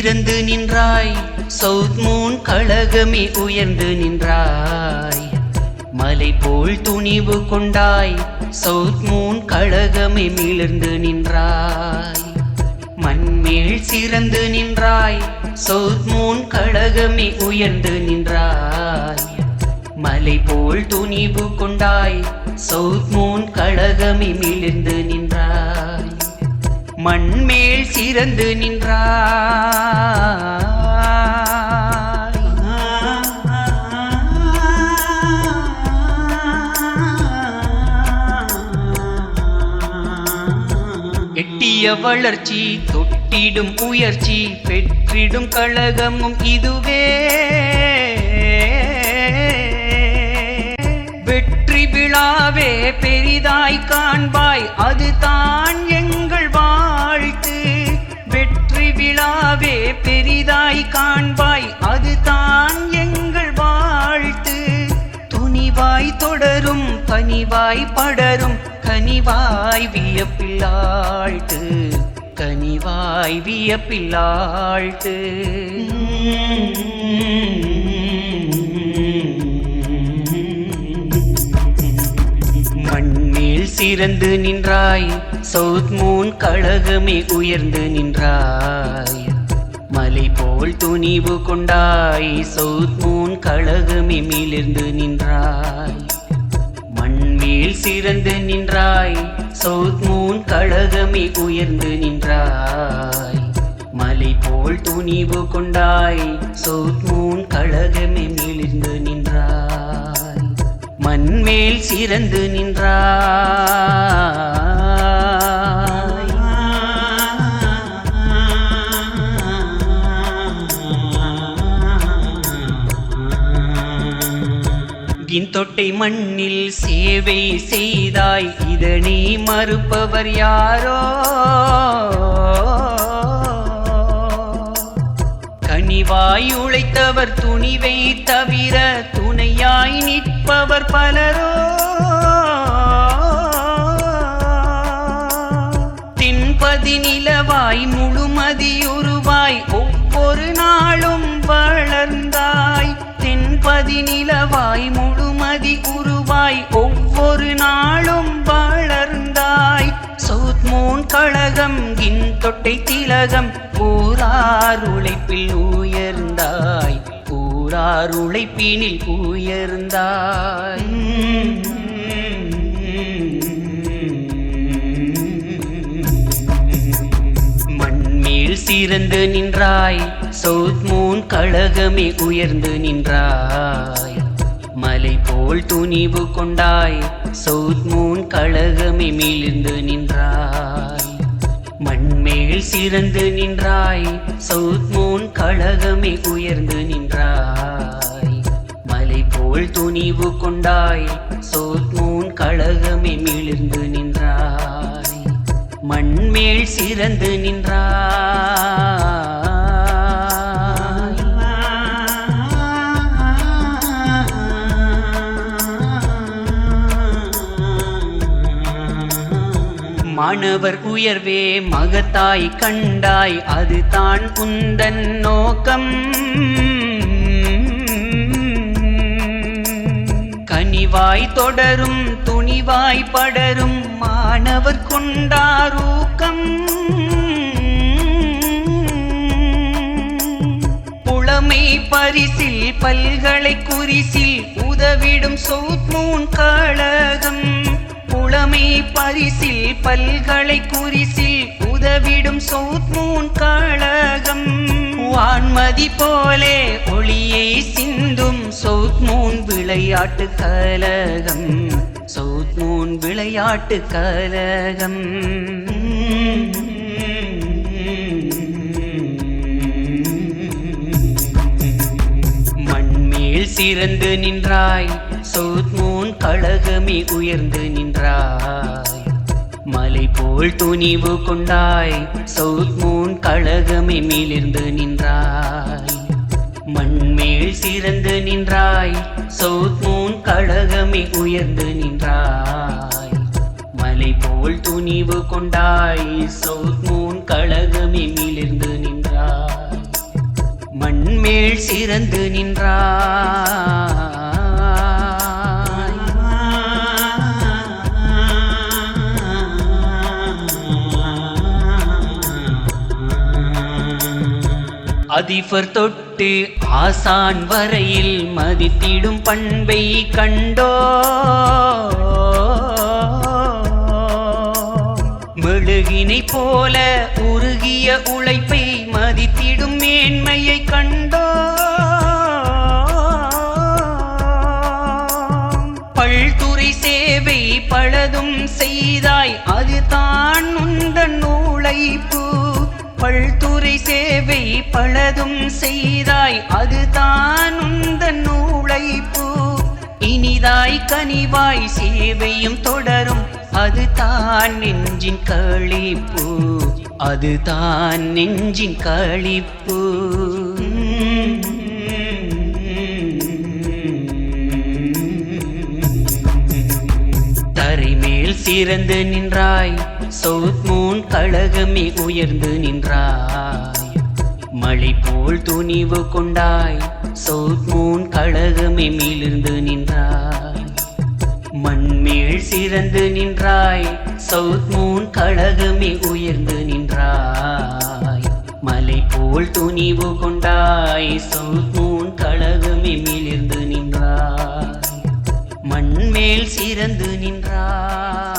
சிறந்து நின்றாய், south Moon கழகமே உயர்ந்து நின்றாய். மலை போல் துணிவு கொண்டாய், சவுத் மூன் கழகமே மிளர்ந்து நின்றாய். மண்மேல் சிறந்து நின்றாய், சவுத் மூன் கழகமே உயர்ந்து நின்றாய். மலை போல் துணிவு கொண்டாய், சவுத் மூன் கழகமே மிளர்ந்து நின்றாய். மண்மேல் சிறந்து நின்றாய். எட்டிய வளர்ச்சி தொட்டிடும் உயர்ச்சி பெற்றிடும் கழகமும் இதுவே. வெற்றி விழாவே பெரிதாய் காண்பாய், அதுதான் எங்கள் வாழ்த்து. வெற்றி விழாவே பெரிதாய் காண்பாய், அதுதான் எங்கள் வாழ்த்து. துணிவாய் தொடரும் பணிவாய் படரும் கனிவாய் வியப்பில்லாழ்த்து, கனிவாய் வியப்பில்லாழ்த்து. மண்மேல் சிறந்து நின்றாய், சவுத் மூன் கழகமே உயர்ந்து நின்றாய். மலை போல் துணிவு கொண்டாய், சவுத் மூன் கழகமே மிளர்ந்து நின்றாய். மண்மேல் சிறந்து நின்றாய், சவுத் மூன் கழகமே உயர்ந்து நின்றாய். மலை போல் துணிவு கொண்டாய், சவுத் மூன் கழகமே மிளர்ந்து நின்றாய். மண்மேல் சிறந்து நின்றாய். தொட்டை மண்ணில் சேவை செய்தாய், இதனை மறுப்பவர் யாரோ? கனிவாய் உழைத்தவர் துணிவை தவிர துணையாய் நிற்பவர் பலரோ? தின்பதி நிலவாய் முழுமதியுருவாய் ஒவ்வொரு நாளும் வளர்ந்தாய். தென்பதி நிலவாய் முழுமதி உருவாய் ஒவ்வொரு நாளும் வளர்ந்தாய். சவுத் மூன் கழகம் இன் தொட்டை திலகம், ஊரார் உழைப்பில் உயர்ந்தாய், ஊரார் உழைப்பினில் உயர்ந்தாய். மண்மேல் சிறந்து நின்றாய், சவுத் மூன் கழகமே உயர்ந்து நின்றாய். மலை போல் துணிவு கொண்டாய், சவுத் மூன் கழகமே மிளர்ந்து நின்றாய். மண்மேல் சிறந்து நின்றாய், சவுத் மூன் கழகமே உயர்ந்து நின்றாய். மலை போல் துணிவு கொண்டாய், சவுத் மூன் கழகமே மிளர்ந்து நின்றாய். மண்மேல் சிறந்து நின்றாய். மாணவர் உயர்வே மகத்தாய் கண்டாய், அதுதான் குந்தன் நோக்கம். கனிவாய் தொடரும் துணிவாய் படரும் மாணவர் கொண்டாரூக்கம். புலமை பரிசில் பல்கலை குறிசில் உதவிடும் சவுத் மூன் கழகம். புலமை பரிசில் பல்கலை குறிசில் உதவிடும் சவுத் மூன் கழகம். வான்மதி போலே ஒளியை சிந்தும் சவுத் மூன் விளையாட்டு கழகம், சவுத் மூன் விளையாட்டு கழகம். மண்மேல் சிறந்து நின்றாய், சவுத் மூன் கழகமே உயர்ந்து நின்றாய். மலை போல் துணிவு கொண்டாய், சவுத் மூன் கழகமே மிளர்ந்து நின்றாய். மண்மேல் சிறந்து நின்றாய், சவுத் மூன் கழகமே உயர்ந்து நின்றாய். மலை போல் துணிவு கொண்டாய், சவுத் மூன் கழகமே மிளர்ந்து நின்றாய். மண்மேல் சிறந்து நின்றாய். அதிபர் தொட்டு ஆசான் வரையில் மதித்திடும் பண்பை கண்டோ. மெழுகினை போல உருகிய உழைப்பை மதித்திடும் மேன்மையை கண்டோ. பல்துறை சேவை பலதும் செய்தாய், அது தான் உந்தன் உழைப்பு. பல்துறை சேவை பலதும் செய்தாய், அது தான் உந்தன் உழைப்பு. இனிதாய் கனிவாய் சேவையும் தொடரும், அது தான் நெஞ்சின் களிப்பு. அது தான் நெஞ்சின் களிப்பு. தரைமேல் சிறந்து நின்றாய், சவுத் மூன் கழகமே உயர்ந்து நின்றாய். மழை போல் துணிவு கொண்டாய், சவுத் மூன் கழகமே மிளிர்ந்து நின்றாய். மண்மேல் சிறந்து நின்றாய், சவுத் மூன் கழகமே உயர்ந்து நின்றாய். மலை போல் துணிவு கொண்டாய், சவுத் மூன் கழகமே மிளிர்ந்து நின்றாய். மண்மேல் சிறந்து நின்றாய்.